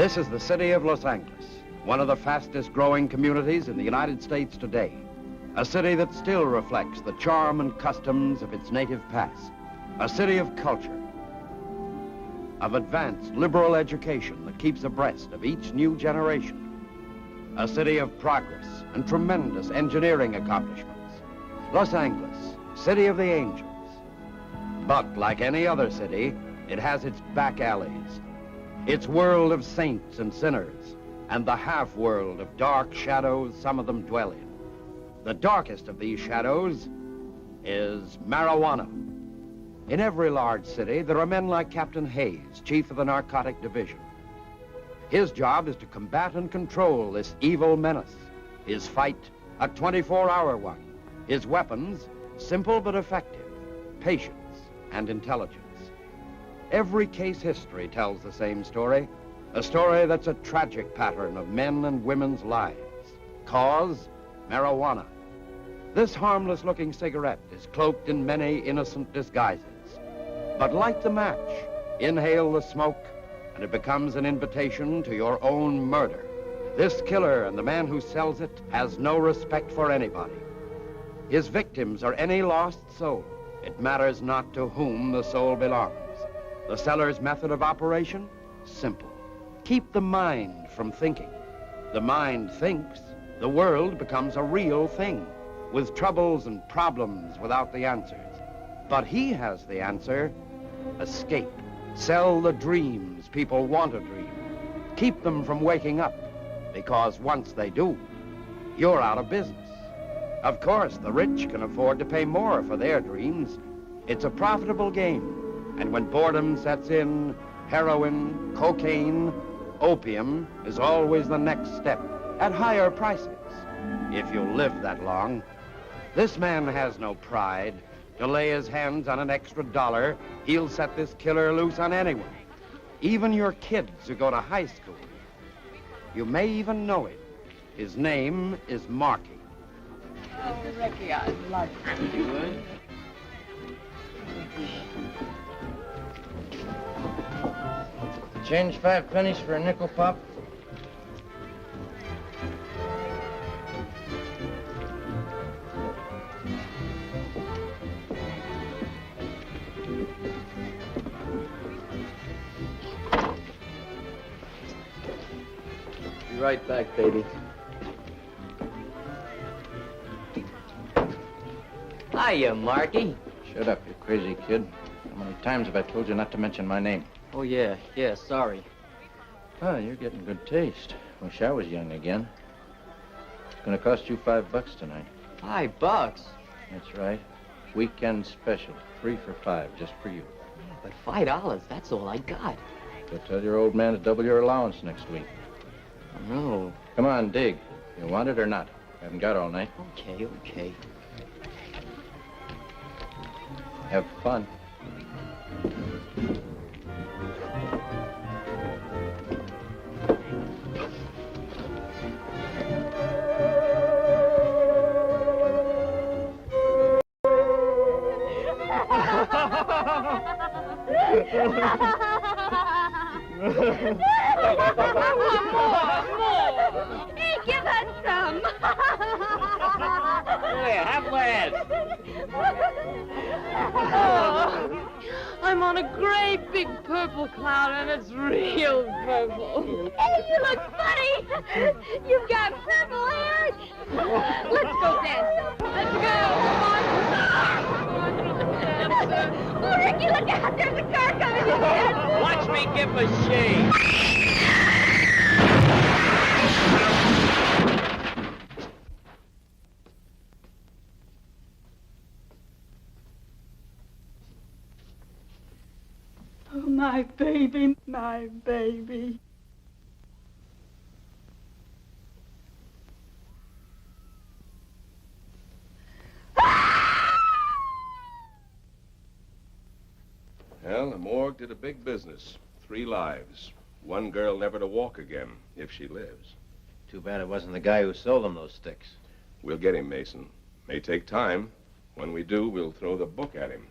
This is the city of Los Angeles, one of the fastest growing communities in the United States today. A city that still reflects the charm and customs of its native past. A city of culture, of advanced liberal education that keeps abreast of each new generation. A city of progress and tremendous engineering accomplishments. Los Angeles, city of the angels. But like any other city, it has its back alleys, its world of saints and sinners, and the half-world of dark shadows some of them dwell in. The darkest of these shadows is marijuana. In every large city, there are men like Captain Hayes, chief of the narcotic division. His job is to combat and control this evil menace. His fight, a 24-hour one. His weapons, simple but effective, patience and intelligence. Every case history tells the same story, a story that's a tragic pattern of men and women's lives. Cause, marijuana. This harmless-looking cigarette is cloaked in many innocent disguises. But light the match, inhale the smoke, and it becomes an invitation to your own murder. This killer and the man who sells it has no respect for anybody. His victims are any lost soul. It matters not to whom the soul belongs. The seller's method of operation? Simple. Keep the mind from thinking. The mind thinks, the world becomes a real thing, with troubles and problems without the answers. But he has the answer: escape. Sell the dreams people want to dream. Keep them from waking up, because once they do, you're out of business. Of course, the rich can afford to pay more for their dreams. It's a profitable game. And when boredom sets in, heroin, cocaine, opium is always the next step, at higher prices, if you live that long. This man has no pride. To lay his hands on an extra $1, he'll set this killer loose on anyone, even your kids who go to high school. You may even know him. His name is Marky. Oh, Ricky, I love you. You would? Change 5 pennies for a nickel pop? Be right back, baby. Hiya, Marky. Shut up, you crazy kid. How many times have I told you not to mention my name? Oh, yeah, sorry. Oh, you're getting good taste. Wish I was young again. It's gonna cost you $5 tonight. $5? That's right. Weekend special. 3 for $5, just for you. Yeah, but $5, that's all I got. Go tell your old man to double your allowance next week. Oh, no. Come on, dig. You want it or not? Haven't got all night. Okay. Have fun. Hey, give us some. Here, have less. Oh, I'm on a great big purple cloud, and it's real purple. Hey, you look funny. You've got purple hair. Let's go dance. Let's go. Oh, Ricky, look out. There's a car coming. Watch me give a shave. Oh, my baby, my baby. Well, the morgue did a big business. 3 lives. 1 girl never to walk again, if she lives. Too bad it wasn't the guy who sold them those sticks. We'll get him, Mason. May take time. When we do, we'll throw the book at him.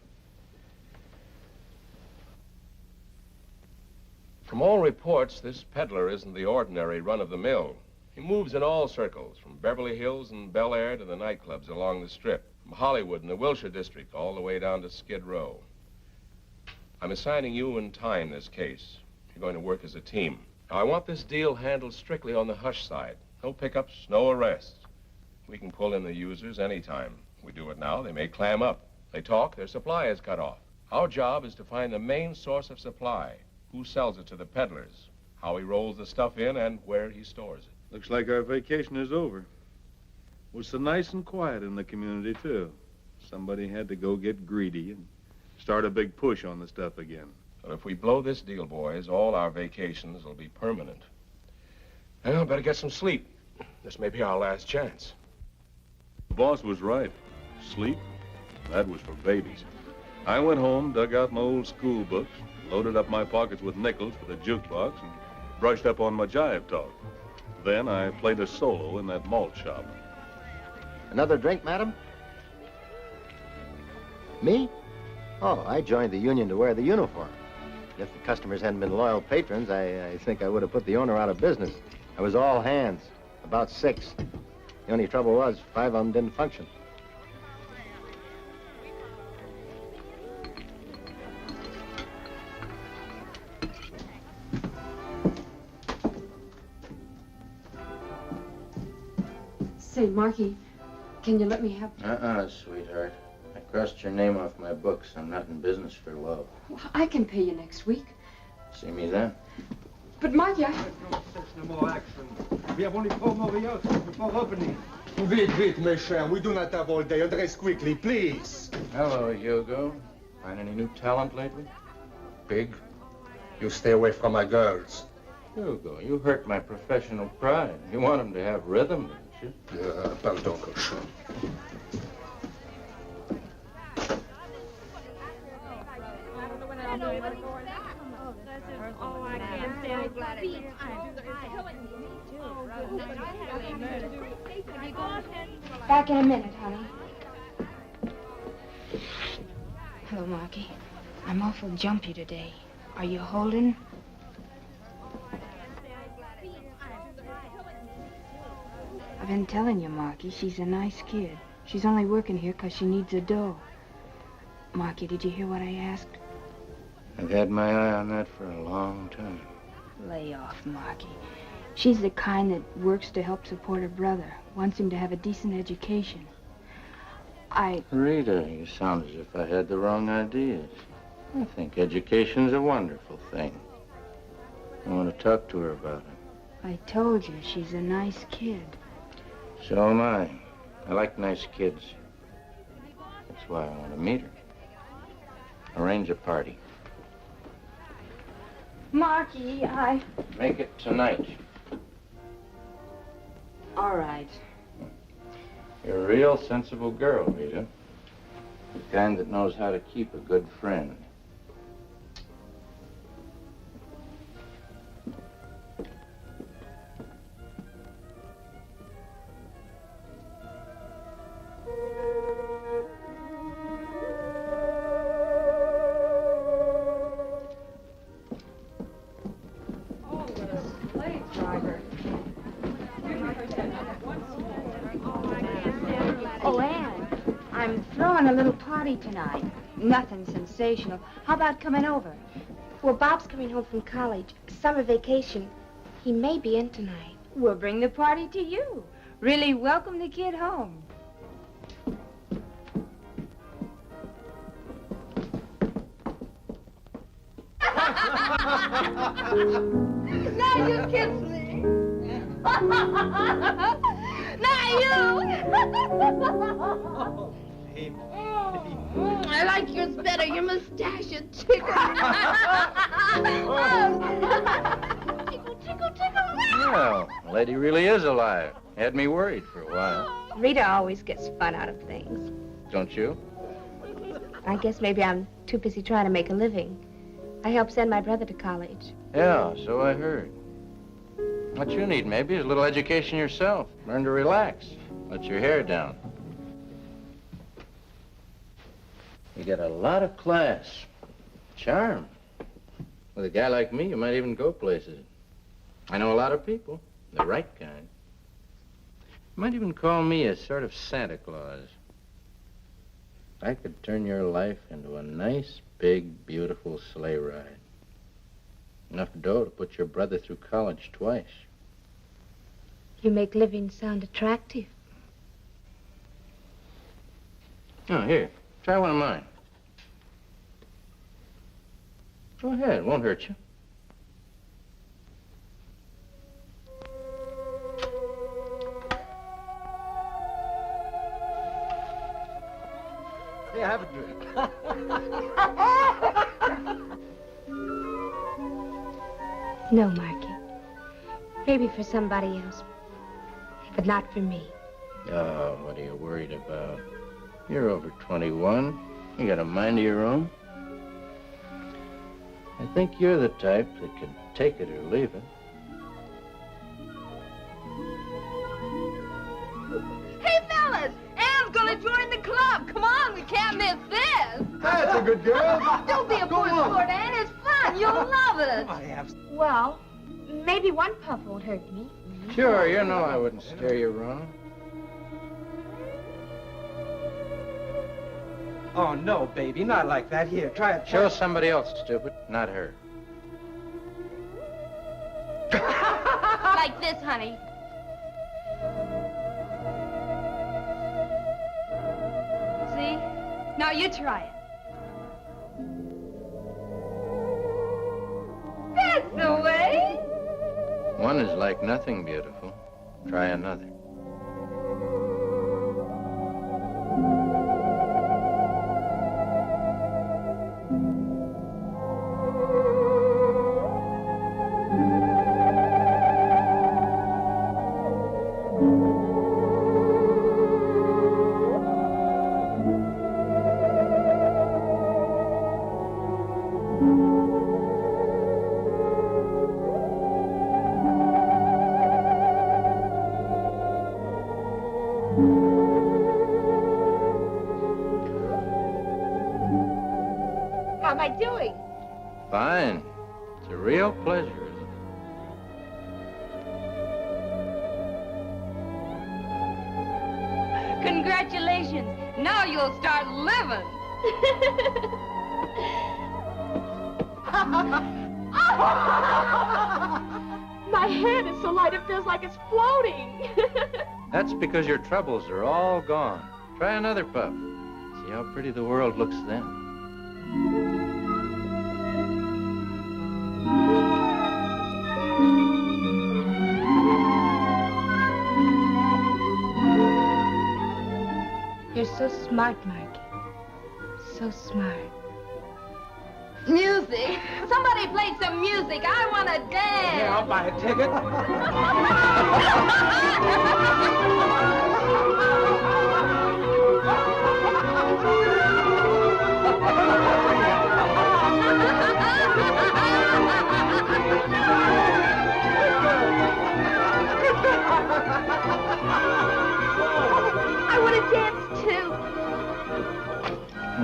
From all reports, this peddler isn't the ordinary run-of-the-mill. He moves in all circles, from Beverly Hills and Bel Air to the nightclubs along the Strip, from Hollywood and the Wilshire District all the way down to Skid Row. I'm assigning you and Tyne this case. You're going to work as a team. Now, I want this deal handled strictly on the hush side. No pickups, no arrests. We can pull in the users anytime. We do it now, they may clam up. They talk, their supply is cut off. Our job is to find the main source of supply. Who sells it to the peddlers, how he rolls the stuff in, and where he stores it. Looks like our vacation is over. It was so nice and quiet in the community, too. Somebody had to go get greedy and start a big push on the stuff again. But if we blow this deal, boys, all our vacations will be permanent. Well, better get some sleep. This may be our last chance. The boss was right. Sleep, that was for babies. I went home, dug out my old school books, loaded up my pockets with nickels for the jukebox, and brushed up on my jive talk. Then I played a solo in that malt shop. Another drink, madam? Me? Oh, I joined the union to wear the uniform. If the customers hadn't been loyal patrons, I think I would have put the owner out of business. I was all hands, about 6. The only trouble was 5 of them didn't function. Say, Marky, can you let me have... Sweetheart. I crossed your name off my books. I'm not in business for love. Well, I can pay you next week. See me then? But, Marky, No more action. We have only 4 more yachts before opening. Vite, mes chers. We do not have all day. Dress quickly, please. Hello, Hugo. Find any new talent lately? Pig, you stay away from my girls. Hugo, you hurt my professional pride. You want them to have rhythm, don't you? Pardon, cochon. back in a minute, honey. Hello, Marky. I'm awful jumpy today. Are you holding? I've been telling you, Marky, she's a nice kid. She's only working here 'cause she needs a dough. Marky, did you hear what I asked? I've had my eye on that for a long time. Lay off, Marky. She's the kind that works to help support her brother, wants him to have a decent education. Rita, you sound as if I had the wrong ideas. I think education's a wonderful thing. I want to talk to her about it. I told you, she's a nice kid. So am I. I like nice kids. That's why I want to meet her. Arrange a party. Marky, Make it tonight. All right. You're a real sensible girl, Rita. The kind that knows how to keep a good friend. Oh, Ann, I'm throwing a little party tonight. Nothing sensational. How about coming over? Well, Bob's coming home from college. Summer vacation. He may be in tonight. We'll bring the party to you. Really welcome the kid home. Now you kiss me. Now you. I like yours better. Your mustache is tickle. Tickle, tickle, tickle. Well, the lady really is alive. Had me worried for a while. Rita always gets fun out of things. Don't you? I guess maybe I'm too busy trying to make a living. I helped send my brother to college. Yeah, so I heard. What you need, maybe, is a little education yourself. Learn to relax. Let your hair down. You got a lot of class. Charm. With a guy like me, you might even go places. I know a lot of people, the right kind. You might even call me a sort of Santa Claus. I could turn your life into a nice, big, beautiful sleigh ride. Enough dough to put your brother through college twice. You make living sound attractive. Oh, here, try one of mine. Go ahead, it won't hurt you. Hey, have a drink. No, Marky. Maybe for somebody else, but not for me. Oh, what are you worried about? You're over 21. You got a mind of your own. I think you're the type that can take it or leave it. Hey, fellas, Anne's gonna join the club. Come on, we can't miss this. That's a good girl. Don't be a poor sport, Anne. It's fun. You'll love it. I have... Well, maybe one puff won't hurt me. Sure, you know I wouldn't steer you wrong. Oh, no, baby, not like that. Here, try it. Show somebody else, stupid, not her. Like this, honey. See? Now you try it. That's the way. One is like nothing beautiful. Try another. How am I doing? Fine. It's a real pleasure, isn't it? Congratulations. Now you'll start living. My head is so light it feels like it's floating. That's because your troubles are all gone. Try another puff. See how pretty the world looks then. You're so smart, Marky. So smart. Music. Somebody play some music. I want to dance. Yeah, I'll buy a ticket. I want to dance too.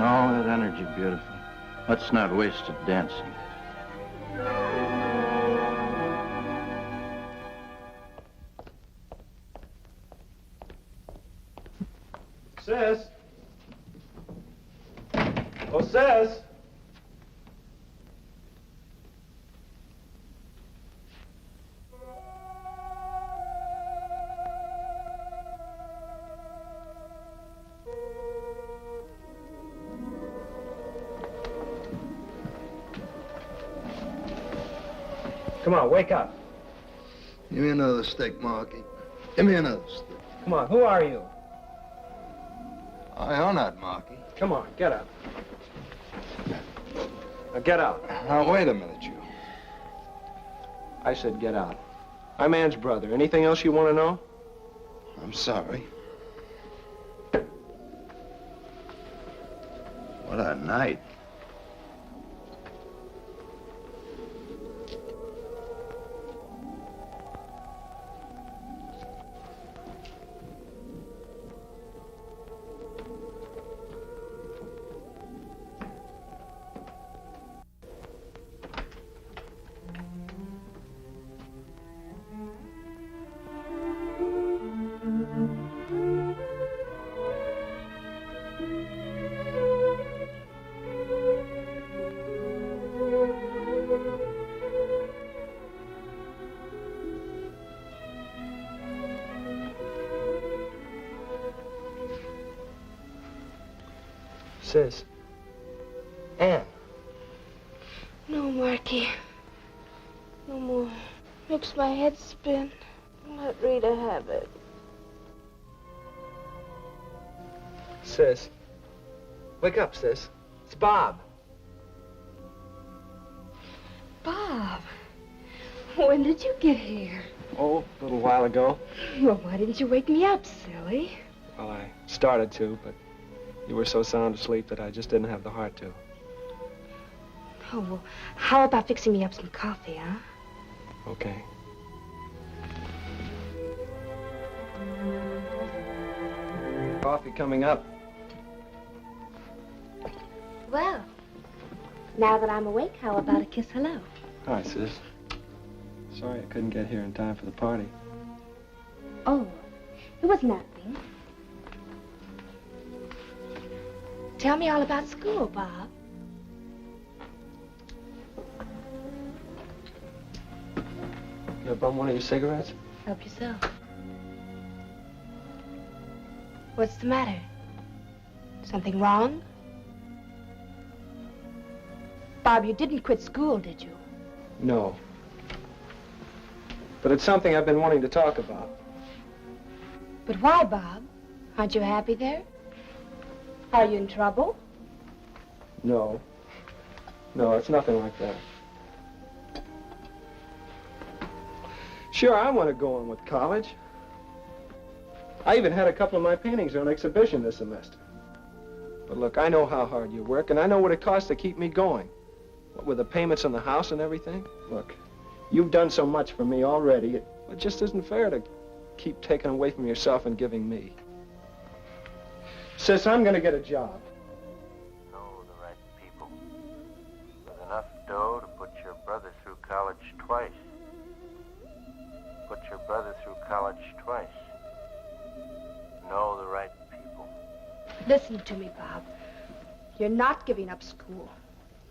Oh, that energy, beautiful. Let's not waste it dancing. Sis? Oh, sis? Come on, wake up. Give me another stick, Marky. Give me another stick. Come on, who are you? You're not, Marky. Come on, get up. Now get out. Now, wait a minute, you. I said get out. I'm Ann's brother. Anything else you want to know? I'm sorry. What a night. Sis. Ann. No, Marky. No more. Makes my head spin. Let Rita have it. Sis. Wake up, sis. It's Bob. Bob, when did you get here? Oh, a little while ago. Well, why didn't you wake me up, silly? Well, I started to, but you were so sound asleep that I just didn't have the heart to. Oh, well, how about fixing me up some coffee, huh? Okay. Coffee coming up. Well, now that I'm awake, how about a kiss hello? Hi, sis. Sorry I couldn't get here in time for the party. Oh, it was nothing. Tell me all about school, Bob. You bum one of your cigarettes? Help yourself. What's the matter? Something wrong? Bob, you didn't quit school, did you? No. But it's something I've been wanting to talk about. But why, Bob? Aren't you happy there? Are you in trouble? No. No, it's nothing like that. Sure, I want to go on with college. I even had a couple of my paintings on exhibition this semester. But look, I know how hard you work, and I know what it costs to keep me going. What with the payments on the house and everything? Look, you've done so much for me already. It just isn't fair to keep taking away from yourself and giving me. Sis, I'm going to get a job. Know the right people. With enough dough to put your brother through college twice. Put your brother through college twice. Know the right people. Listen to me, Bob. You're not giving up school.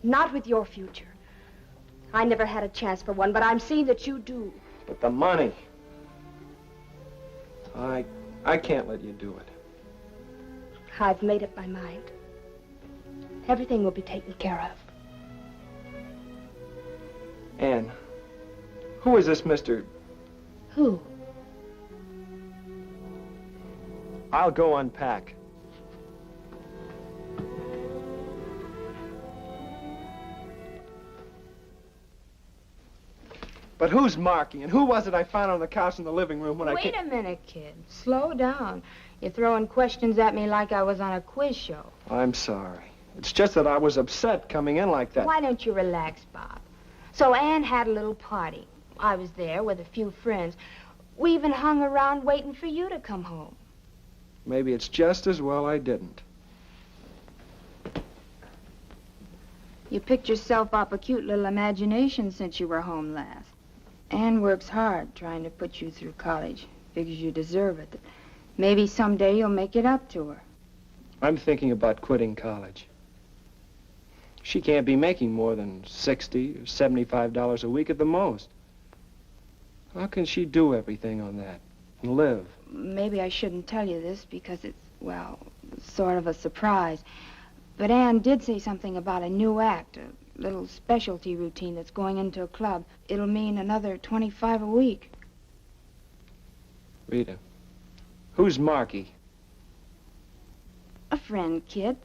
Not with your future. I never had a chance for one, but I'm seeing that you do. But the money. I can't let you do it. I've made up my mind. Everything will be taken care of. Ann, who is this Mr. Who? I'll go unpack. But who's Marky, and who was it I found on the couch in the living room when I came? Wait a minute, kid. Slow down. You're throwing questions at me like I was on a quiz show. I'm sorry. It's just that I was upset coming in like that. Why don't you relax, Bob? So Ann had a little party. I was there with a few friends. We even hung around waiting for you to come home. Maybe it's just as well I didn't. You picked yourself up a cute little imagination since you were home last. Ann works hard trying to put you through college. Figures you deserve it. Maybe someday you'll make it up to her. I'm thinking about quitting college. She can't be making more than $60 or $75 a week at the most. How can she do everything on that and live? Maybe I shouldn't tell you this because it's, well, sort of a surprise. But Ann did say something about a new act, a little specialty routine that's going into a club. It'll mean another $25 a week. Rita, who's Marky? A friend, kid.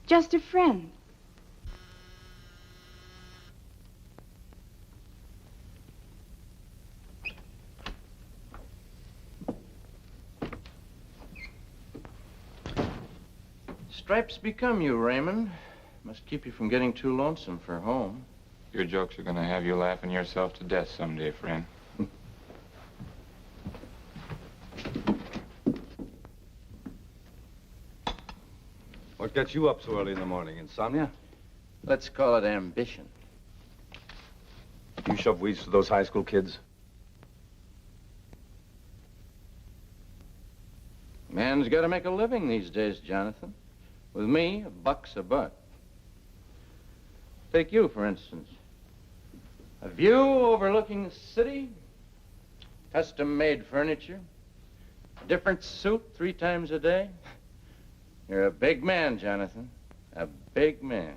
Just a friend. Stripes become you, Raymond. Must keep you from getting too lonesome for home. Your jokes are gonna have you laughing yourself to death someday, friend. What gets you up so early in the morning? Insomnia? Let's call it ambition. You shove weeds to those high school kids? Man's got to make a living these days, Jonathan. With me, a buck's a buck. Take you, for instance. A view overlooking the city, custom-made furniture, different suit 3 times a day. You're a big man, Jonathan. A big man.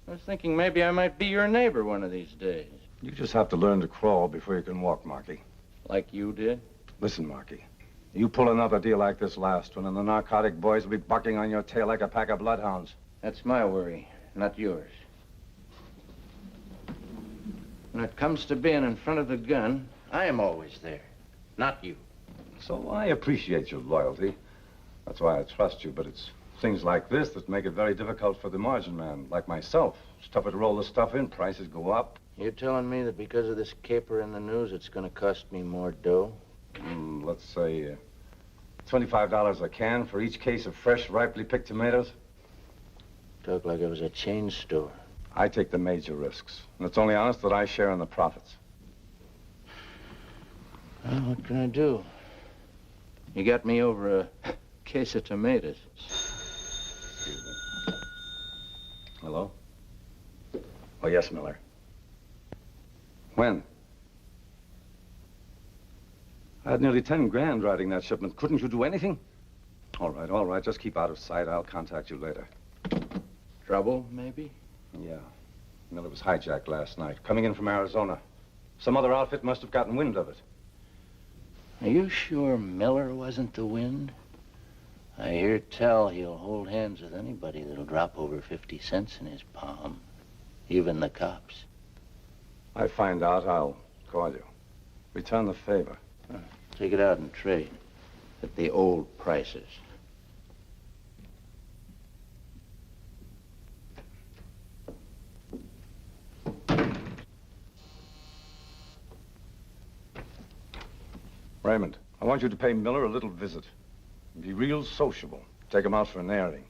I was thinking maybe I might be your neighbor one of these days. You just have to learn to crawl before you can walk, Marky. Like you did? Listen, Marky. You pull another deal like this last one, and the narcotic boys will be bucking on your tail like a pack of bloodhounds. That's my worry, not yours. When it comes to being in front of the gun, I am always there, not you. So I appreciate your loyalty. That's why I trust you, but it's things like this that make it very difficult for the margin man, like myself. It's tougher to roll the stuff in, prices go up. You're telling me that because of this caper in the news, it's going to cost me more dough? Let's say $25 a can for each case of fresh, ripely picked tomatoes. Talk like it was a chain store. I take the major risks, and it's only honest that I share in the profits. Well, what can I do? You got me over a case of tomatoes. Excuse me. Hello? Oh, yes, Miller. When? I had nearly 10 grand riding that shipment. Couldn't you do anything? All right. Just keep out of sight. I'll contact you later. Trouble, maybe? Yeah. Miller was hijacked last night, coming in from Arizona. Some other outfit must have gotten wind of it. Are you sure Miller wasn't the wind? I hear tell he'll hold hands with anybody that'll drop over 50 cents in his palm. Even the cops. I find out, I'll call you. Return the favor. Take it out and trade at the old prices. Raymond, I want you to pay Miller a little visit. Be real sociable. Take him out for an airing.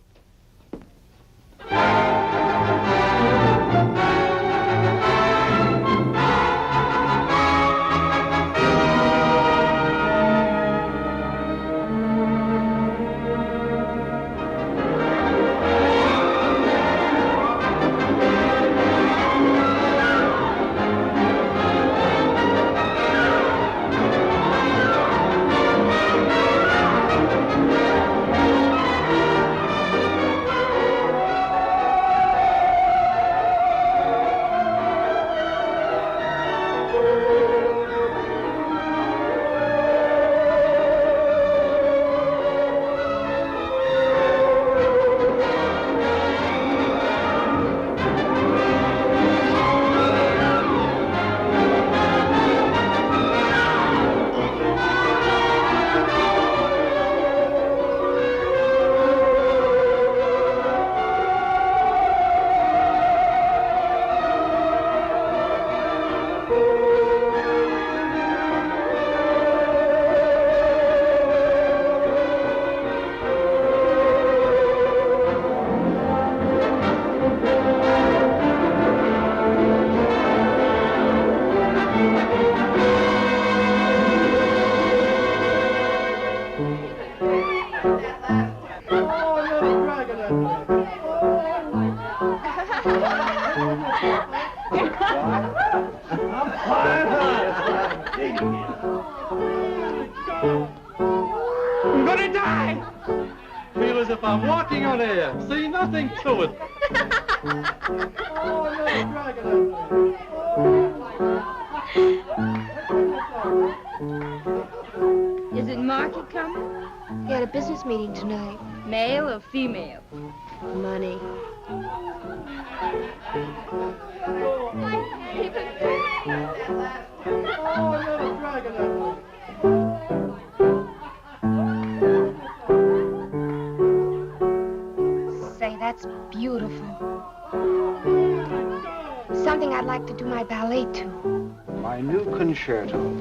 I'm gonna die! Feel as if I'm walking on air. See, nothing to it. Is it Marky coming? He had a business meeting tonight. Male or female? Money. Say, that's beautiful. Something I'd like to do my ballet to. My new concerto.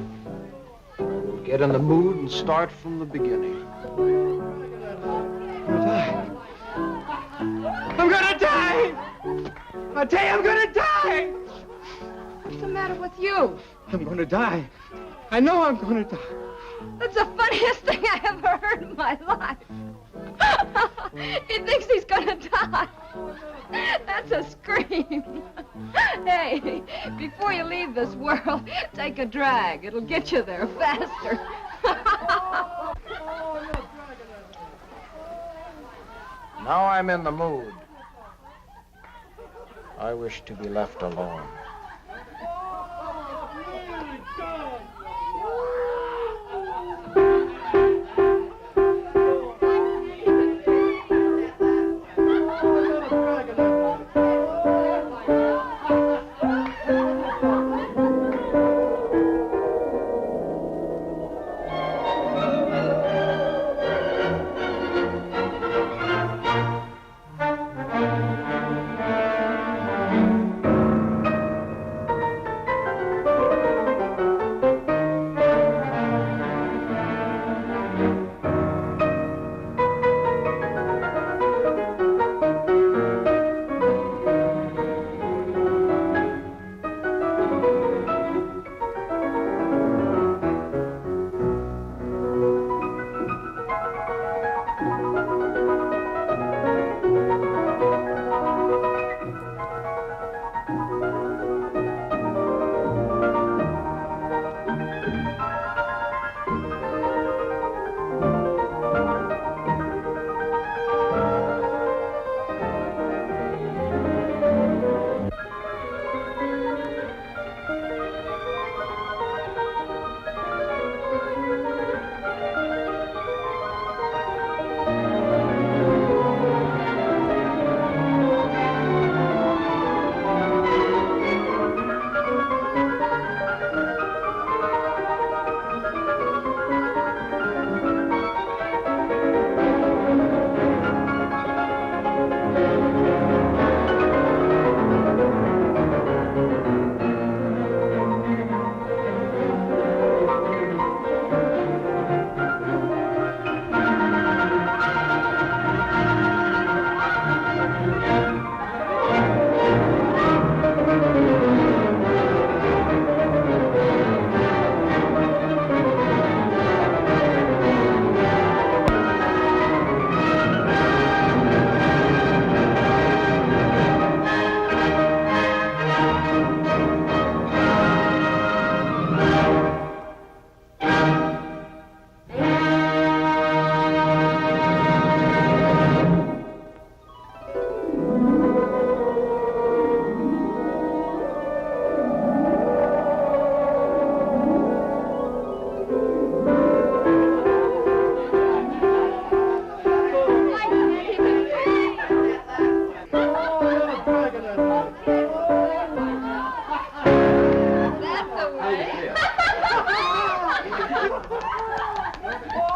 Get in the mood and start from the beginning. I'm gonna die! I tell you, I'm gonna die! What's the matter with you? I'm gonna die. I know I'm gonna die. That's the funniest thing I ever heard in my life. He thinks he's gonna die. That's a scream. Hey, before you leave this world, take a drag. It'll get you there faster. Now I'm in the mood. I wish to be left alone.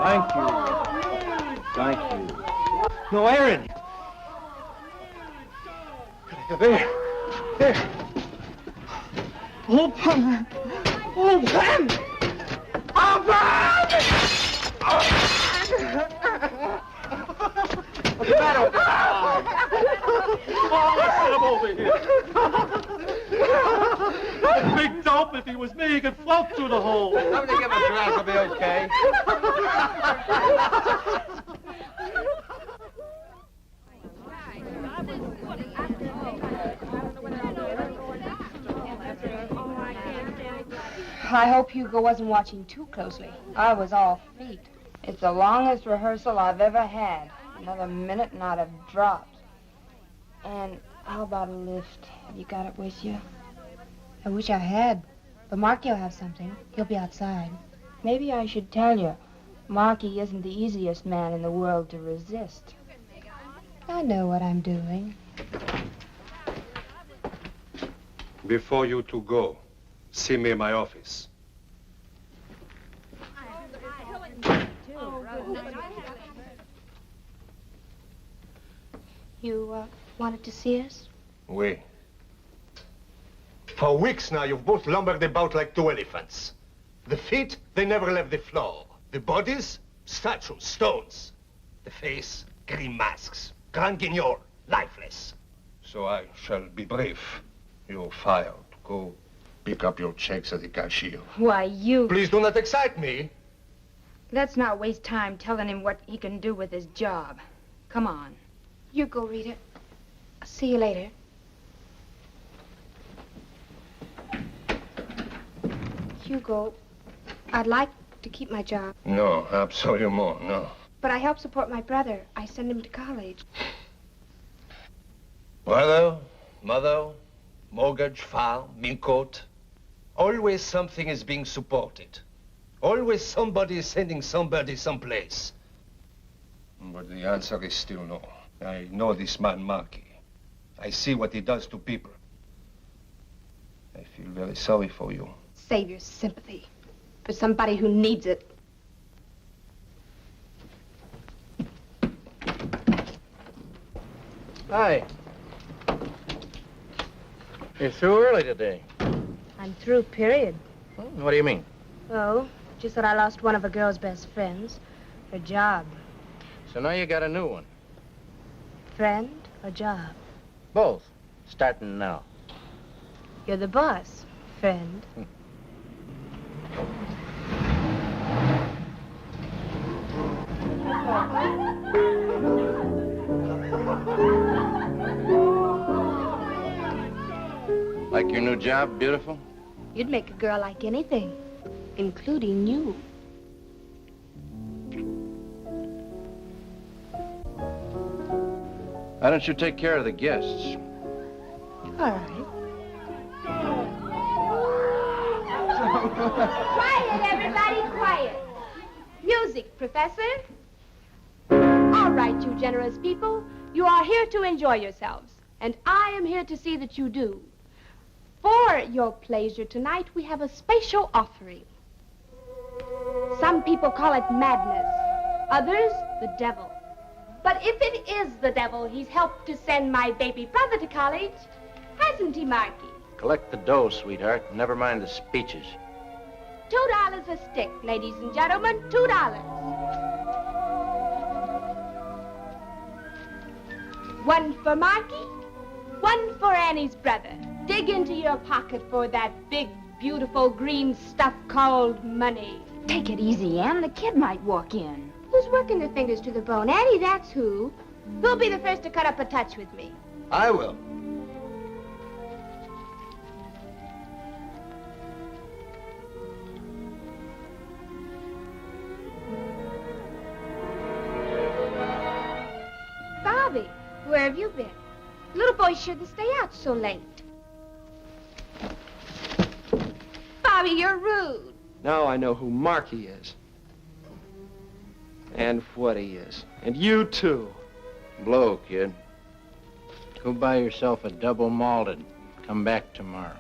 Thank you. Thank you. No, Aaron. There. There. Open. Open. Open! What's the matter with this? Oh, let's get him over here. That big dope, if he was me, he could float through the hole. Somebody give him a drag, he'll be okay. I hope Hugo wasn't watching too closely. I was all feet. It's the longest rehearsal I've ever had. Another minute and I'd have dropped. And how about a lift? Have you got it with you? I wish I had. But Marky'll have something. He'll be outside. Maybe I should tell you, Marky isn't the easiest man in the world to resist. I know what I'm doing. Before you two go, see me in my office. You, wanted to see us? Oui. For weeks now, you've both lumbered about like two elephants. The feet, they never left the floor. The bodies, statues, stones. The face, green masks. Grand guignol, lifeless. So I shall be brief. You're fired. Go pick up your checks at the cashier. Why, you... Please do not excite me. Let's not waste time telling him what he can do with his job. Come on. You go, Rita. I'll see you later. Hugo, I'd like to keep my job. No, absolument, no. But I help support my brother. I send him to college. Brother, Mother, mortgage, farm, milk coat. Always something is being supported. Always somebody is sending somebody someplace. But the answer is still no. I know this man, Marky. I see what he does to people. I feel very sorry for you. Save your sympathy for somebody who needs it. Hi. You're through early today. I'm through, period. What do you mean? Oh, just that I lost one of a girl's best friends. Her job. So now you got a new one. Friend or job? Both. Starting now. You're the boss, friend. Like your new job, beautiful? You'd make a girl like anything, including you. Why don't you take care of the guests? All right. Quiet, everybody, quiet. Music, Professor. All right, you generous people. You are here to enjoy yourselves, and I am here to see that you do. For your pleasure tonight, we have a special offering. Some people call it madness, others the devil. But if it is the devil, he's helped to send my baby brother to college, hasn't he, Marky? Collect the dough, sweetheart. Never mind the speeches. $2 a stick, ladies and gentlemen, $2. One for Marky, one for Annie's brother. Dig into your pocket for that big, beautiful green stuff called money. Take it easy, Ann. The kid might walk in. Who's working their fingers to the bone? Annie, that's who. Who'll be the first to cut up a touch with me? I will. Bobby, where have you been? Little boy shouldn't stay out so late. Bobby, you're rude. Now I know who Marky is. And what he is. And you, too. Blow, kid. Go buy yourself a double malted. Come back tomorrow.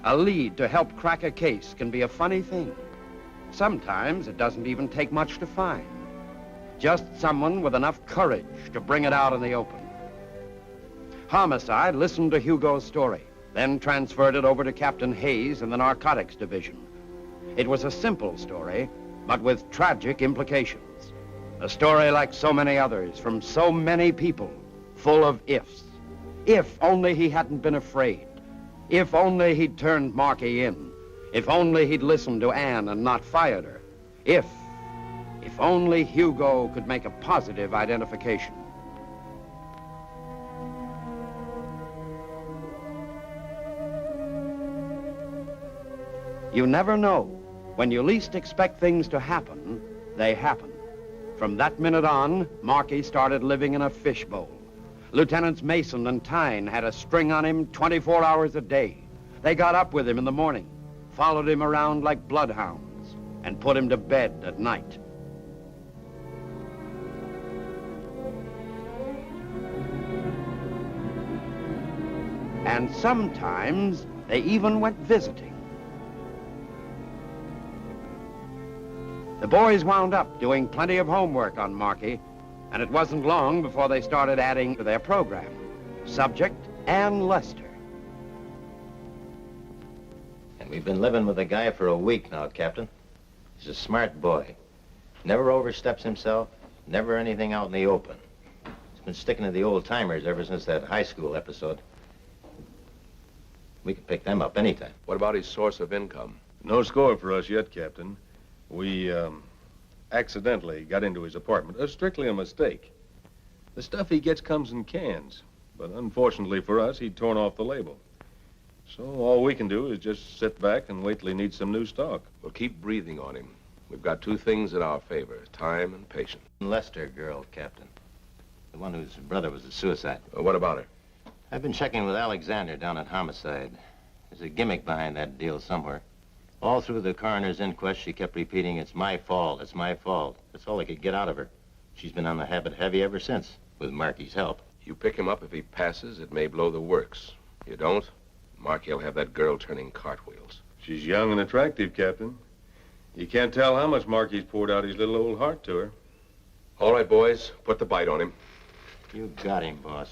A lead to help crack a case can be a funny thing. Sometimes it doesn't even take much to find. Just someone with enough courage to bring it out in the open. Homicide listened to Hugo's story, then transferred it over to Captain Hayes in the Narcotics Division. It was a simple story, but with tragic implications. A story like so many others from so many people, full of ifs. If only he hadn't been afraid. If only he'd turned Marky in. If only he'd listened to Anne and not fired her. If only Hugo could make a positive identification. You never know. When you least expect things to happen, they happen. From that minute on, Marky started living in a fishbowl. Lieutenants Mason and Tyne had a string on him 24 hours a day. They got up with him in the morning, followed him around like bloodhounds, and put him to bed at night. And sometimes they even went visiting. The boys wound up doing plenty of homework on Marky, and it wasn't long before they started adding to their program. Subject, Ann Lester. And we've been living with the guy for a week now, Captain. He's a smart boy. Never oversteps himself, never anything out in the open. Been sticking to the old-timers ever since that high school episode. We could pick them up anytime. What about his source of income? No score for us yet, Captain. We, accidentally got into his apartment. Strictly a mistake. The stuff he gets comes in cans. But unfortunately for us, he'd torn off the label. So all we can do is just sit back and wait till he needs some new stock. We'll keep breathing on him. We've got two things in our favor, time and patience. Lester girl, Captain. The one whose brother was a suicide. What about her? I've been checking with Alexander down at Homicide. There's a gimmick behind that deal somewhere. All through the coroner's inquest, she kept repeating, it's my fault, it's my fault. That's all they could get out of her. She's been on the habit heavy ever since, with Marky's help. You pick him up if he passes, it may blow the works. You don't, Marky'll have that girl turning cartwheels. She's young and attractive, Captain. You can't tell how much Marky's poured out his little old heart to her. All right, boys, put the bite on him. You got him, boss.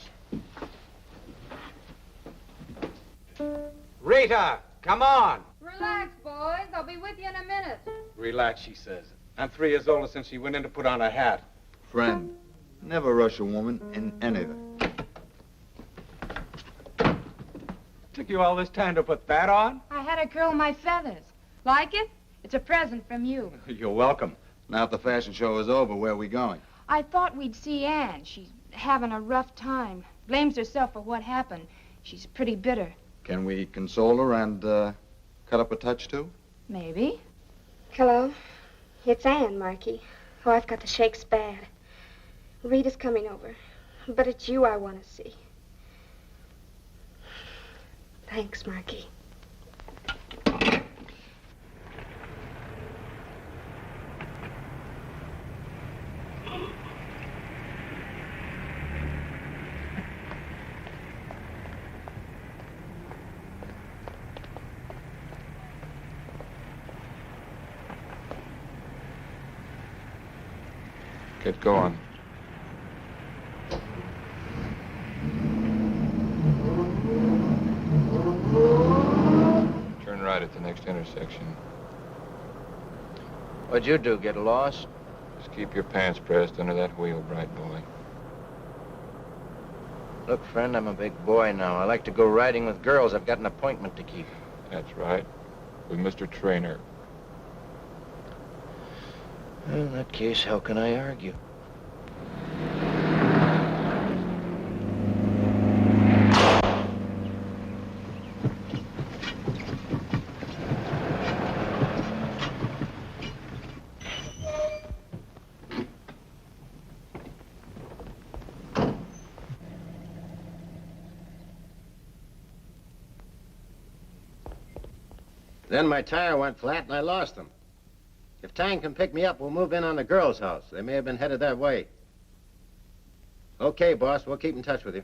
Rita, come on. Relax, boys. I'll be with you in a minute. Relax, she says. I'm 3 years older since she went in to put on her hat. Friend, never rush a woman in anything. Took you all this time to put that on? I had to curl my feathers. Like it? It's a present from you. You're welcome. Now, if the fashion show is over, where are we going? I thought we'd see Anne. She's having a rough time. Blames herself for what happened. She's pretty bitter. Can we console her and cut up a touch, too? Maybe. Hello. It's Anne, Marky. Oh, I've got the shakes bad. Rita's coming over. But it's you I want to see. Thanks, Marky. Get going. Turn right at the next intersection. What'd you do, get lost? Just keep your pants pressed under that wheel, bright boy. Look, friend, I'm a big boy now. I like to go riding with girls. I've got an appointment to keep. That's right. With Mr. Trainer. Well, in that case, how can I argue? Then my tire went flat and I lost them. If Tang can pick me up, we'll move in on the girls' house. They may have been headed that way. Okay, boss, we'll keep in touch with you.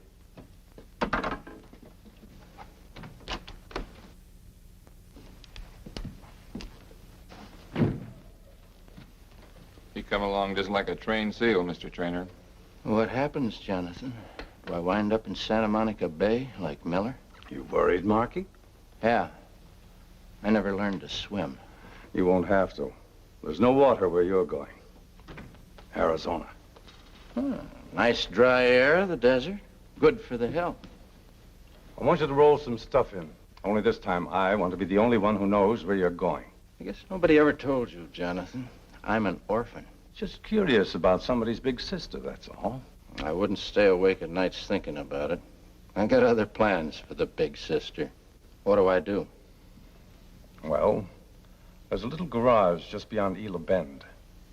You come along just like a trained seal, Mr. Trainer. What happens, Jonathan? Do I wind up in Santa Monica Bay like Miller? You worried, Marky? Yeah. I never learned to swim. You won't have to. There's no water where you're going. Arizona. Nice dry air, the desert. Good for the health. I want you to roll some stuff in. Only this time, I want to be the only one who knows where you're going. I guess nobody ever told you, Jonathan. I'm an orphan. Just curious about somebody's big sister, that's all. I wouldn't stay awake at nights thinking about it. I got other plans for the big sister. What do I do? Well, there's a little garage just beyond Ela Bend.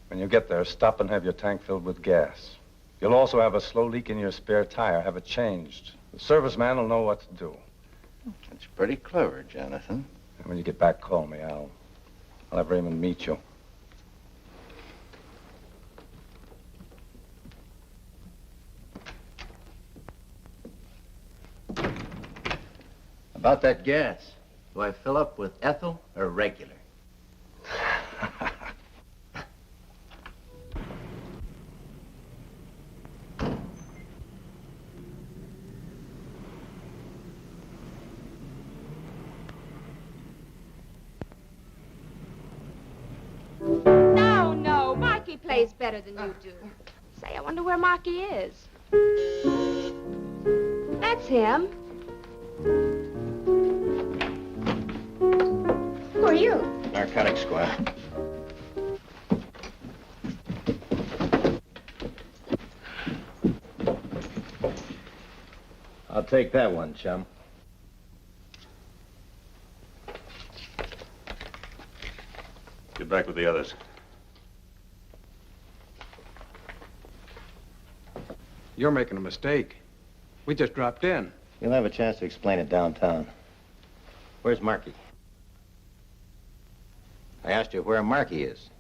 When you get there, stop and have your tank filled with gas. You'll also have a slow leak in your spare tire. Have it changed. The serviceman will know what to do. It's pretty clever, Jonathan. And when you get back, call me. I'll have Raymond meet you. About that gas, do I fill up with ethyl or regular? No, Marky plays better than you do. Say, I wonder where Marky is. That's him. Who are you? Narcotics squad. I'll take that one, chum. Get back with the others. You're making a mistake. We just dropped in. You'll have a chance to explain it downtown. Where's Marky? I asked you where Marky is.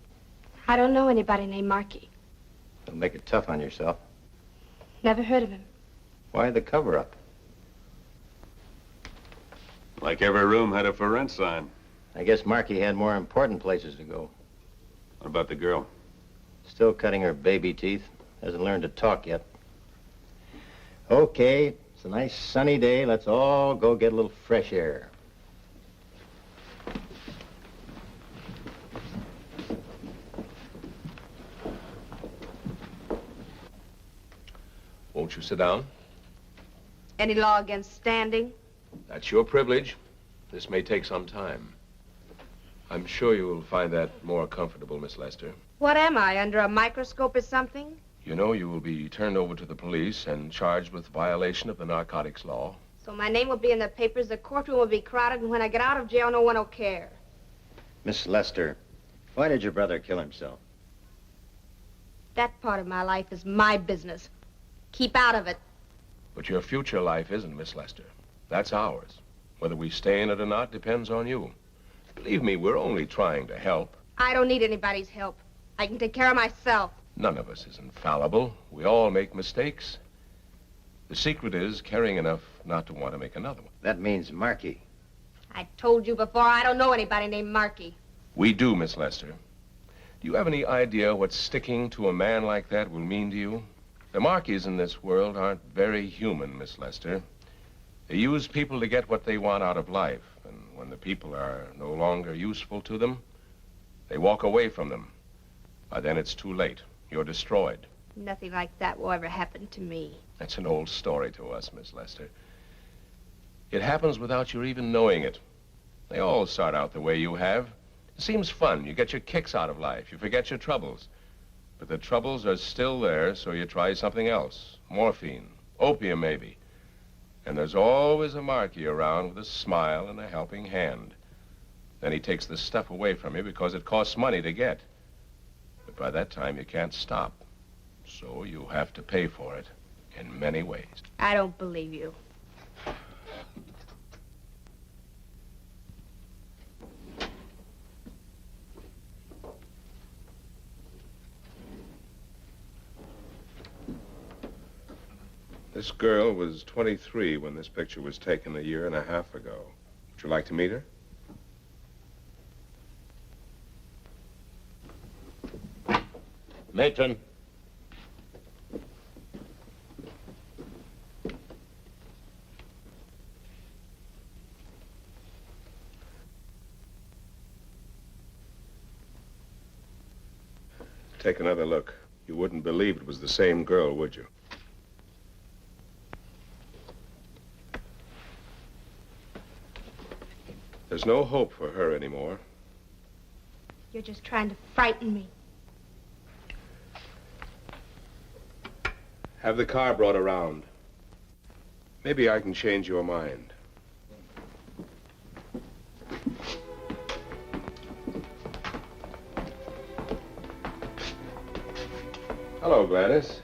I don't know anybody named Marky. Don't make it tough on yourself. Never heard of him. Why the cover-up? Like every room had a for rent sign. I guess Marky had more important places to go. What about the girl? Still cutting her baby teeth. Hasn't learned to talk yet. Okay, it's a nice sunny day. Let's all go get a little fresh air. Won't you sit down? Any law against standing? That's your privilege. This may take some time. I'm sure you will find that more comfortable, Miss Lester. What am I, under a microscope or something? You know you will be turned over to the police and charged with violation of the narcotics law. So my name will be in the papers, the courtroom will be crowded, and when I get out of jail, no one will care. Miss Lester, why did your brother kill himself? That part of my life is my business. Keep out of it. But your future life isn't, Miss Lester. That's ours. Whether we stay in it or not depends on you. Believe me, we're only trying to help. I don't need anybody's help. I can take care of myself. None of us is infallible. We all make mistakes. The secret is caring enough not to want to make another one. That means Marky. I told you before, I don't know anybody named Marky. We do, Miss Lester. Do you have any idea what sticking to a man like that will mean to you? The Markies in this world aren't very human, Miss Lester. They use people to get what they want out of life. And when the people are no longer useful to them, they walk away from them. By then it's too late. You're destroyed. Nothing like that will ever happen to me. That's an old story to us, Miss Lester. It happens without your even knowing it. They all start out the way you have. It seems fun. You get your kicks out of life. You forget your troubles. But the troubles are still there, so you try something else. Morphine, opium maybe. And there's always a Marky around with a smile and a helping hand. Then he takes the stuff away from you because it costs money to get. But by that time, you can't stop. So you have to pay for it in many ways. I don't believe you. This girl was 23 when this picture was taken a year and a half ago. Would you like to meet her? Matron. Take another look. You wouldn't believe it was the same girl, would you? There's no hope for her anymore. You're just trying to frighten me. Have the car brought around. Maybe I can change your mind. Hello, Gladys.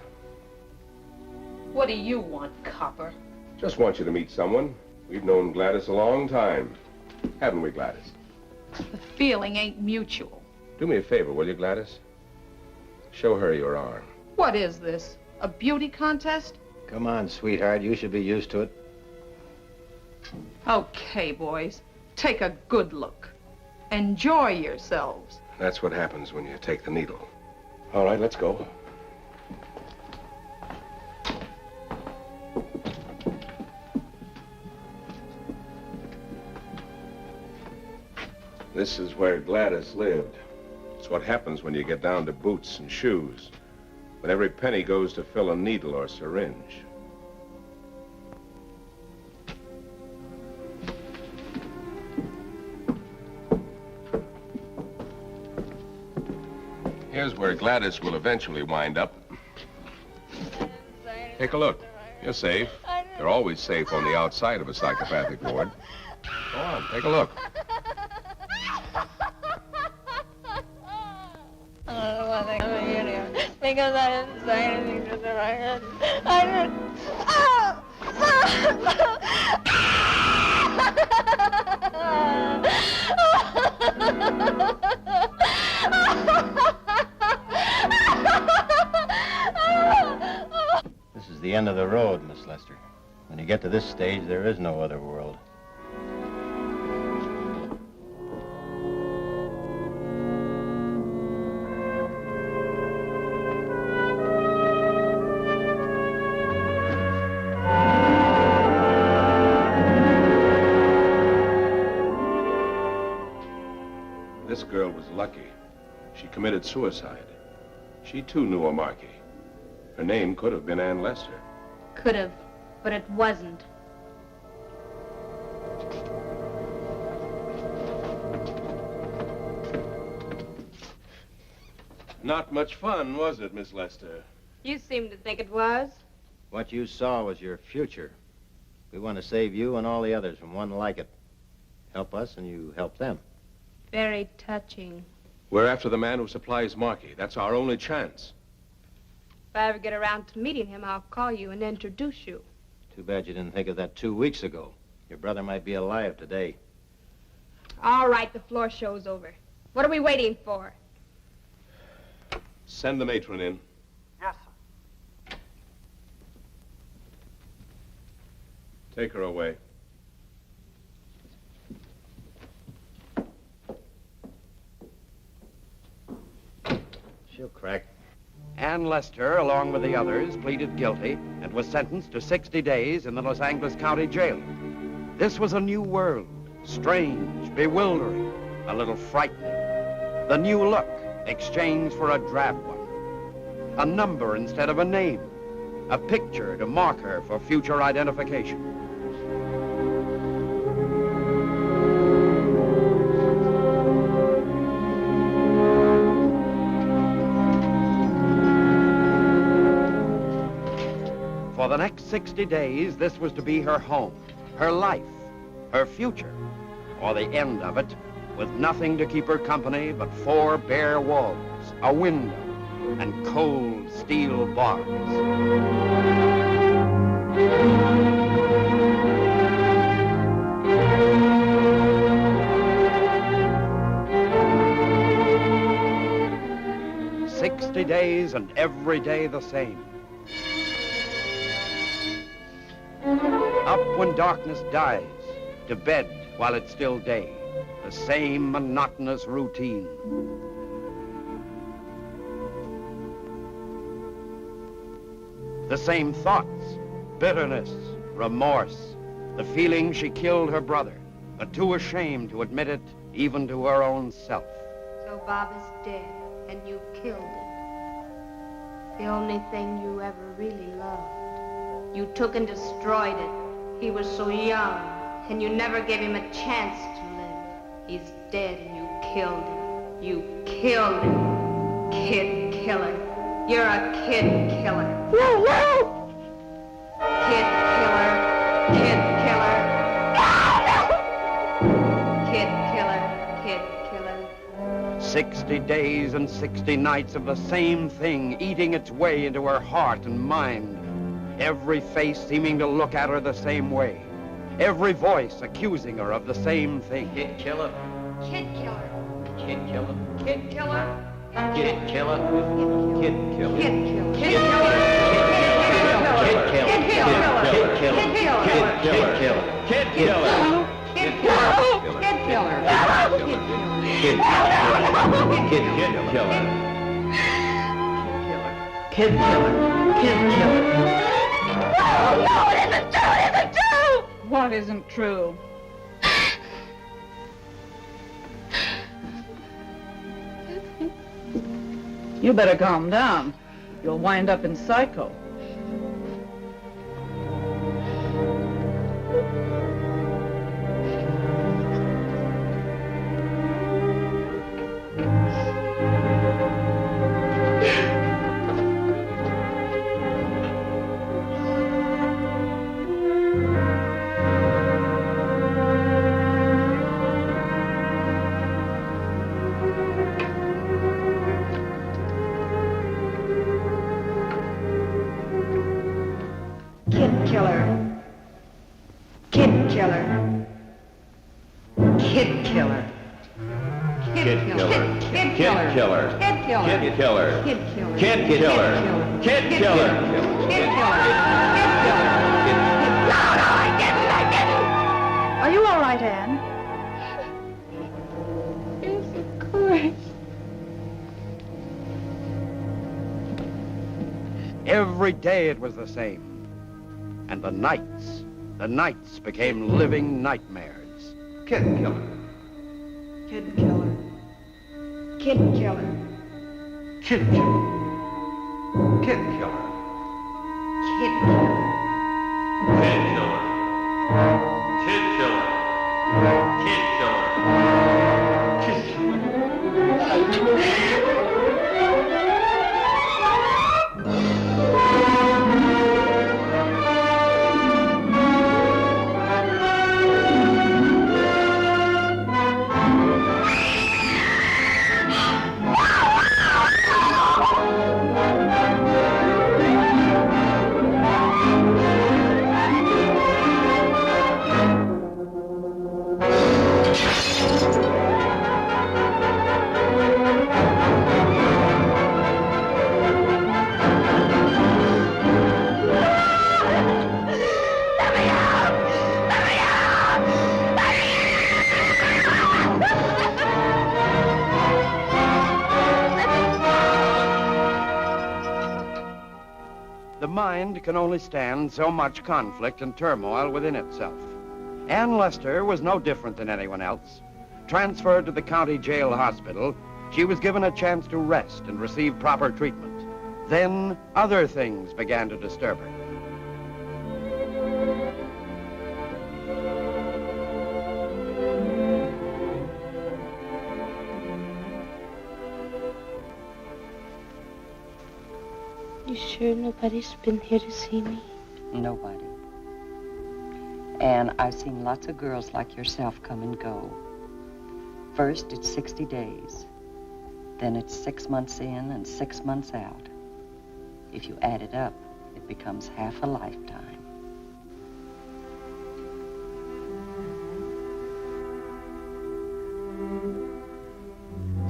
What do you want, copper? Just want you to meet someone. We've known Gladys a long time. Haven't we, Gladys? The feeling ain't mutual. Do me a favor, will you, Gladys? Show her your arm. What is this? A beauty contest? Come on, sweetheart. You should be used to it. Okay, boys. Take a good look. Enjoy yourselves. That's what happens when you take the needle. All right, let's go. This is where Gladys lived. It's what happens when you get down to boots and shoes. but every penny goes to fill a needle or syringe. Here's where Gladys will eventually wind up. Take a look. You're safe. You're always safe on the outside of a psychopathic ward. Go on, take a look. I don't know why they come in here. Because I didn't say anything to them. I didn't. This is the end of the road, Miss Lester. When you get to this stage, there is no other world. This girl was lucky. She committed suicide. She too knew a Markey. Her name could have been Ann Lester. Could have, but it wasn't. Not much fun, was it, Miss Lester? You seem to think it was. What you saw was your future. We want to save you and all the others from one like it. Help us and you help them. Very touching. We're after the man who supplies Markey. That's our only chance. If I ever get around to meeting him, I'll call you and introduce you. Too bad you didn't think of that 2 weeks ago. Your brother might be alive today. All right, the floor show's over. What are we waiting for? Send the matron in. Yes, sir. Take her away. She'll crack. Ann Lester, along with the others, pleaded guilty and was sentenced to 60 days in the Los Angeles County Jail. This was a new world, strange, bewildering, a little frightening. The new look exchanged for a drab one. A number instead of a name. A picture to mark her for future identification. For the next 60 days, this was to be her home, her life, her future, or the end of it, with nothing to keep her company but 4 bare walls, a window, and cold steel bars. "60 days and every day the same. Up when darkness dies, to bed while it's still day. The same monotonous routine. The same thoughts, bitterness, remorse, the feeling she killed her brother, but too ashamed to admit it even to her own self. So Bob is dead, and you killed him. The only thing you ever really loved. You took and destroyed it. He was so young, and you never gave him a chance to live. He's dead, and you killed him. You killed him. Kid killer. You're a kid killer. Woo, woo! Kid killer. Kid killer. Kid killer. Kid killer. 60 days and 60 nights of the same thing eating its way into her heart and mind. Every face seeming to look at her the same way. Every voice accusing her of the same thing. Kid killer. Kid killer. Kid killer. Kid killer. Kid killer. Kid killer. Kid killer. Kid killer. Kid killer. Kid killer. Kid killer. Kid killer. Kid killer. Kid killer. Kid killer. Kid killer. Kid killer. Kid killer. Oh, no, it isn't true, it isn't true! What isn't true? You better calm down. You'll wind up in Psycho. Are you all right, Anne? Yes, of course. Every day it was the same. And the nights became living nightmares. Kid killer. Kid killer. Kid killer. Kid killer. Kid killer. Kid killer. Kid killer. Kid killer. Kid killer. Kid killer. The mind can only stand so much conflict and turmoil within itself. Ann Lester was no different than anyone else. Transferred to the county jail hospital, she was given a chance to rest and receive proper treatment. Then other things began to disturb her. You sure nobody's been here to see me? Nobody. And I've seen lots of girls like yourself come and go. First, it's 60 days. Then it's 6 months in and 6 months out. If you add it up, it becomes half a lifetime.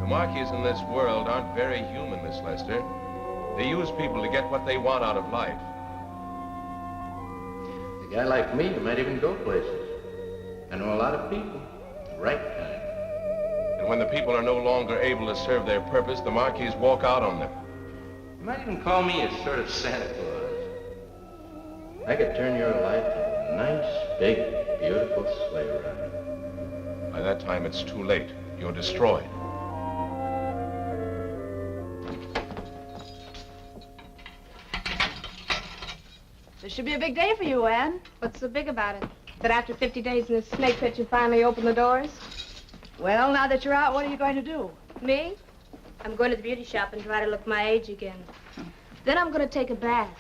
The Marquis in this world aren't very human, Miss Lester. They use people to get what they want out of life. A guy like me, you might even go places. I know a lot of people. The right kind. And when the people are no longer able to serve their purpose, the Marquis walk out on them. You might even call me a sort of Santa Claus. I could turn your life into a nice, big, beautiful sleigh ride. By that time, it's too late. You're destroyed. This should be a big day for you, Anne. What's so big about it? That after 50 days in the snake pit, you finally open the doors? Well, now that you're out, what are you going to do? Me? I'm going to the beauty shop and try to look my age again. Then I'm going to take a bath.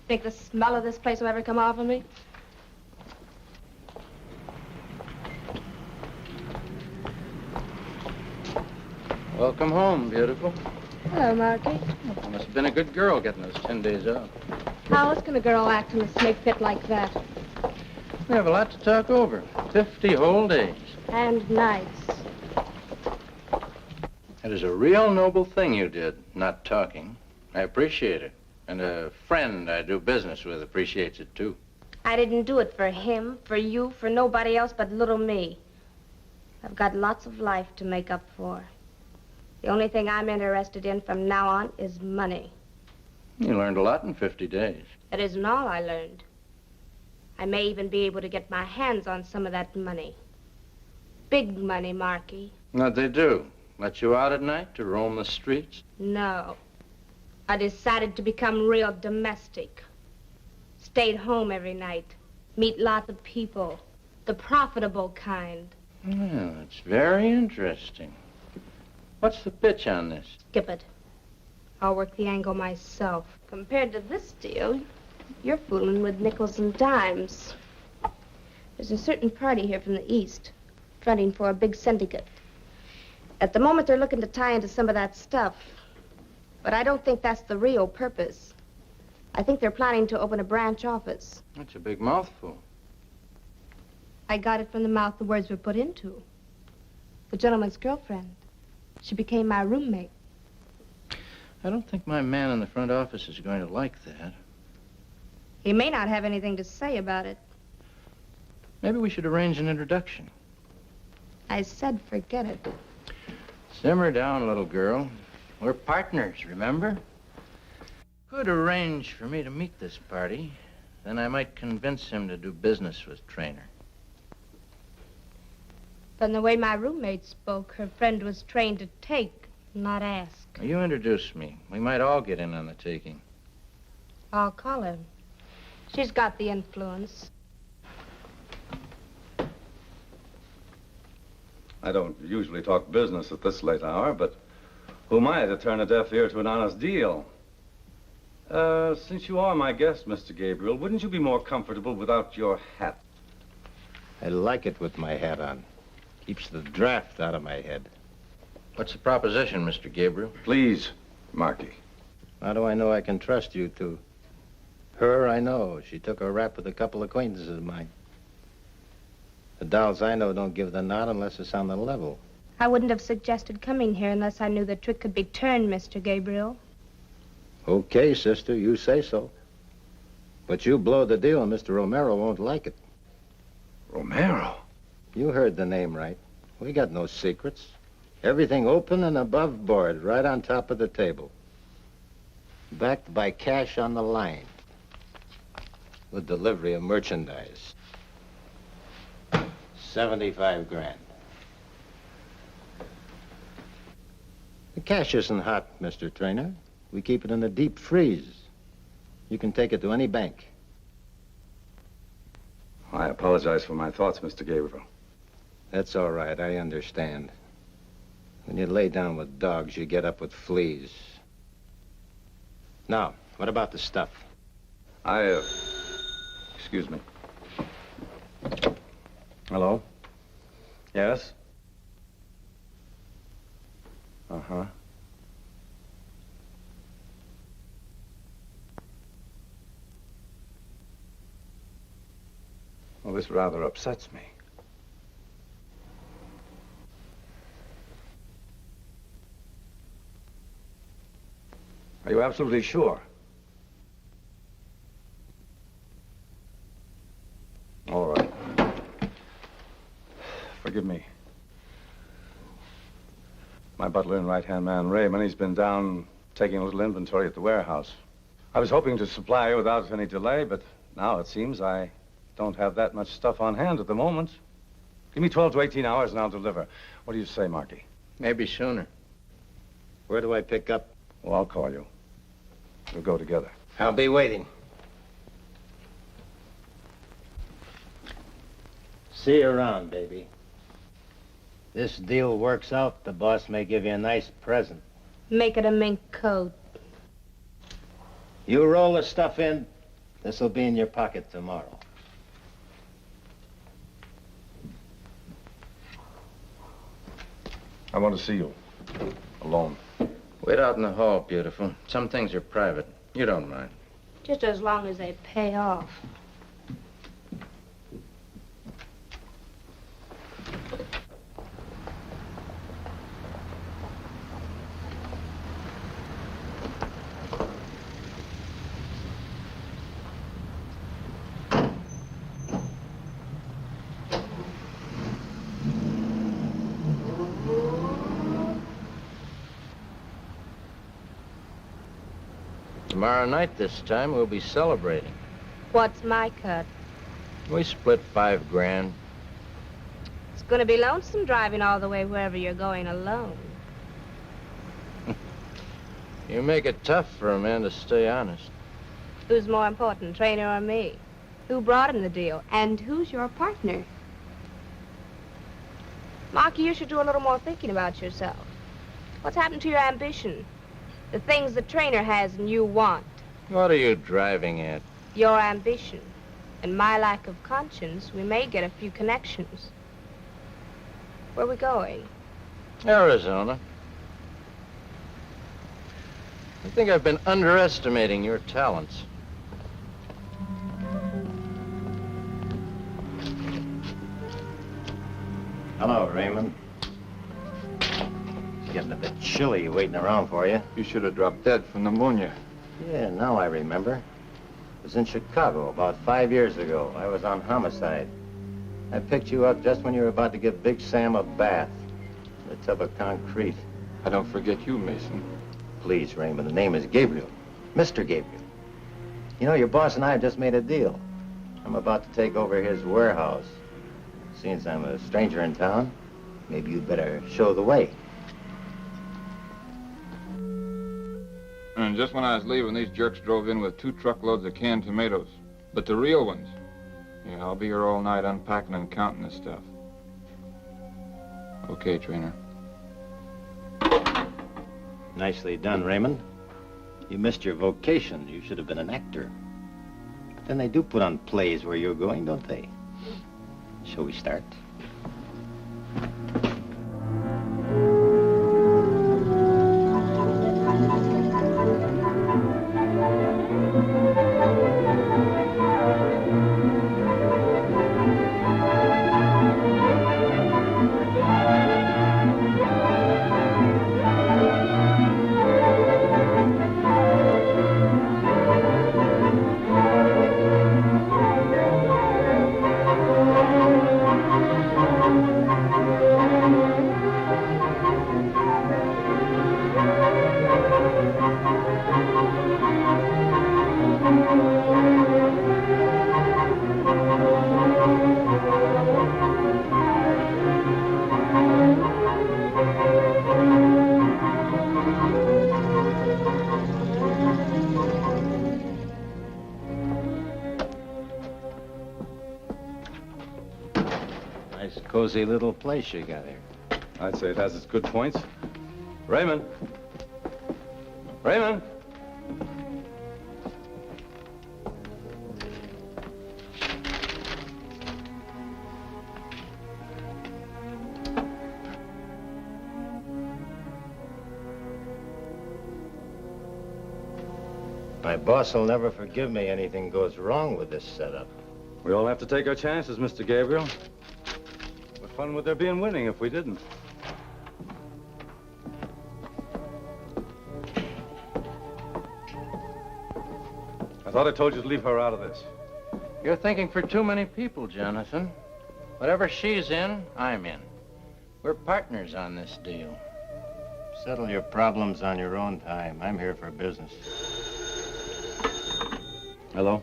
Think the smell of this place will ever come off of me? Welcome home, beautiful. Hello, Marky. You must have been a good girl getting those 10 days off. How else can a girl act in a snake pit like that? We have a lot to talk over. 50 whole days. And nights. That is a real noble thing you did, not talking. I appreciate it. And a friend I do business with appreciates it, too. I didn't do it for him, for you, for nobody else but little me. I've got lots of life to make up for. The only thing I'm interested in from now on is money. You learned a lot in 50 days. That isn't all I learned. I may even be able to get my hands on some of that money. Big money, Marky. What'd they do? Let you out at night to roam the streets? No. I decided to become real domestic. Stayed home every night. Meet lots of people. The profitable kind. Well, it's very interesting. What's the pitch on this? Skip it. I'll work the angle myself. Compared to this deal, you're fooling with nickels and dimes. There's a certain party here from the East, fronting for a big syndicate. At the moment, they're looking to tie into some of that stuff. But I don't think that's the real purpose. I think they're planning to open a branch office. That's a big mouthful. I got it from the mouth the words were put into. The gentleman's girlfriend. She became my roommate. I don't think my man in the front office is going to like that. He may not have anything to say about it. Maybe we should arrange an introduction. I said forget it. Simmer down, little girl. We're partners, remember? Could arrange for me to meet this party. Then I might convince him to do business with Traynor. From the way my roommate spoke, her friend was trained to take, not ask. You introduce me. We might all get in on the taking. I'll call her. She's got the influence. I don't usually talk business at this late hour, but who am I to turn a deaf ear to an honest deal? Since you are my guest, Mr. Gabriel, wouldn't you be more comfortable without your hat? I like it with my hat on. Keeps the draft out of my head. What's the proposition, Mr. Gabriel? Please, Marky. How do I know I can trust you two? Her, I know. She took a rap with a couple acquaintances of mine. The dolls I know don't give the nod unless it's on the level. I wouldn't have suggested coming here unless I knew the trick could be turned, Mr. Gabriel. Okay, sister, you say so. But you blow the deal and Mr. Romero won't like it. Romero? You heard the name right. We got no secrets. Everything open and above board, right on top of the table. Backed by cash on the line. With delivery of merchandise. 75 grand. The cash isn't hot, Mr. Traynor. We keep it in the deep freeze. You can take it to any bank. I apologize for my thoughts, Mr. Gabriel. That's all right, I understand. When you lay down with dogs, you get up with fleas. Now, what about the stuff? Excuse me. Hello? Yes? Uh-huh. Well, this rather upsets me. Are you absolutely sure? All right. Forgive me. My butler and right-hand man, Raymond, he's been down taking a little inventory at the warehouse. I was hoping to supply you without any delay, but now it seems I don't have that much stuff on hand at the moment. Give me 12 to 18 hours and I'll deliver. What do you say, Marky? Maybe sooner. Where do I pick up? Well, I'll call you. We'll go together. I'll be waiting. See you around, baby. This deal works out, the boss may give you a nice present. Make it a mink coat. You roll the stuff in, this'll be in your pocket tomorrow. I want to see you. Alone. Wait out in the hall, beautiful. Some things are private. You don't mind. Just as long as they pay off. Tomorrow night this time, we'll be celebrating. What's my cut? We split 5 grand. It's gonna be lonesome driving all the way wherever you're going alone. You make it tough for a man to stay honest. Who's more important, Trainer or me? Who brought him the deal? And who's your partner? Marky, you should do a little more thinking about yourself. What's happened to your ambition? The things the Trainer has and you want. What are you driving at? Your ambition. And my lack of conscience, we may get a few connections. Where are we going? Arizona. I think I've been underestimating your talents. Hello, Raymond. It's getting a bit chilly waiting around for you. You should have dropped dead from pneumonia. Yeah, now I remember. It was in Chicago about 5 years ago. I was on homicide. I picked you up just when you were about to give Big Sam a bath in a tub of concrete. I don't forget you, Mason. Please, Raymond, the name is Gabriel. Mr. Gabriel. You know, your boss and I have just made a deal. I'm about to take over his warehouse. Since I'm a stranger in town, maybe you'd better show the way. And just when I was leaving, these jerks drove in with 2 truckloads of canned tomatoes. But the real ones. Yeah, I'll be here all night unpacking and counting this stuff. Okay, Trainer. Nicely done, Raymond. You missed your vocation. You should have been an actor. But then they do put on plays where you're going, don't they? Shall we start? Cozy little place you got here. I'd say it has its good points. Raymond! Raymond! My boss will never forgive me anything goes wrong with this setup. We all have to take our chances, Mr. Gabriel. What fun would there be in winning if we didn't? I thought I told you to leave her out of this. You're thinking for too many people, Jonathan. Whatever she's in, I'm in. We're partners on this deal. Settle your problems on your own time. I'm here for business. Hello?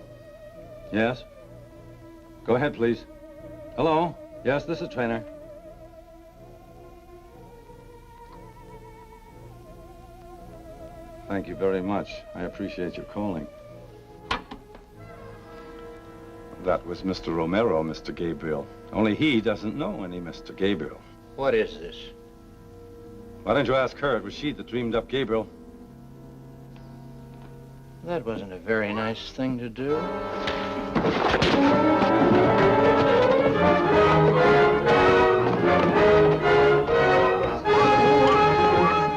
Yes? Go ahead, please. Hello? Yes, this is Trainer. Thank you very much. I appreciate your calling. That was Mr. Romero, Mr. Gabriel. Only he doesn't know any Mr. Gabriel. What is this? Why don't you ask her? It was she that dreamed up Gabriel. That wasn't a very nice thing to do.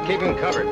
Keep him covered.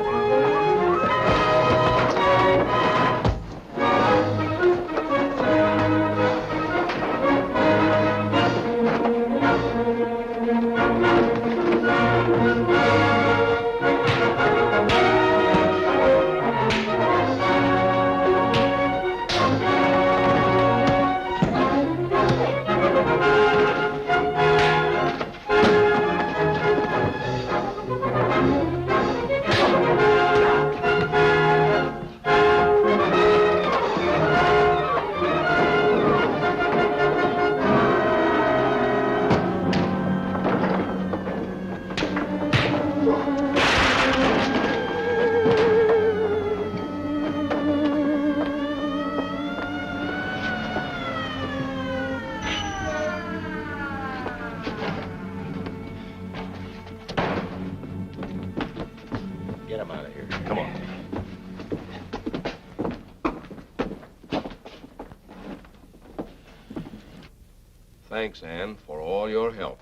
Thanks, Anne, for all your help.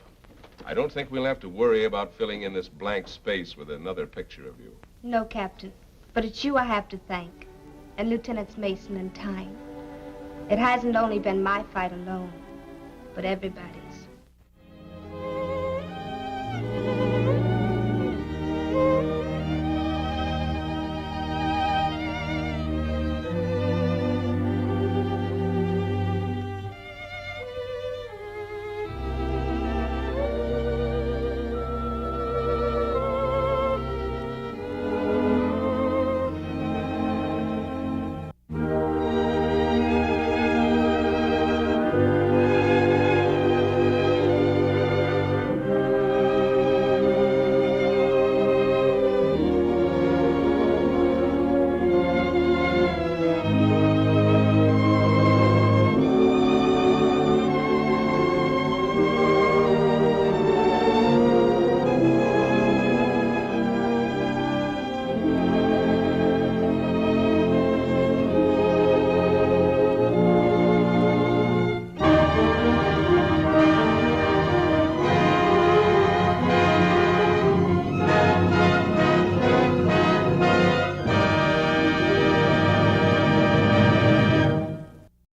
I don't think we'll have to worry about filling in this blank space with another picture of you. No, Captain. But it's you I have to thank, and Lieutenants Mason and Tyne. It hasn't only been my fight alone, but everybody.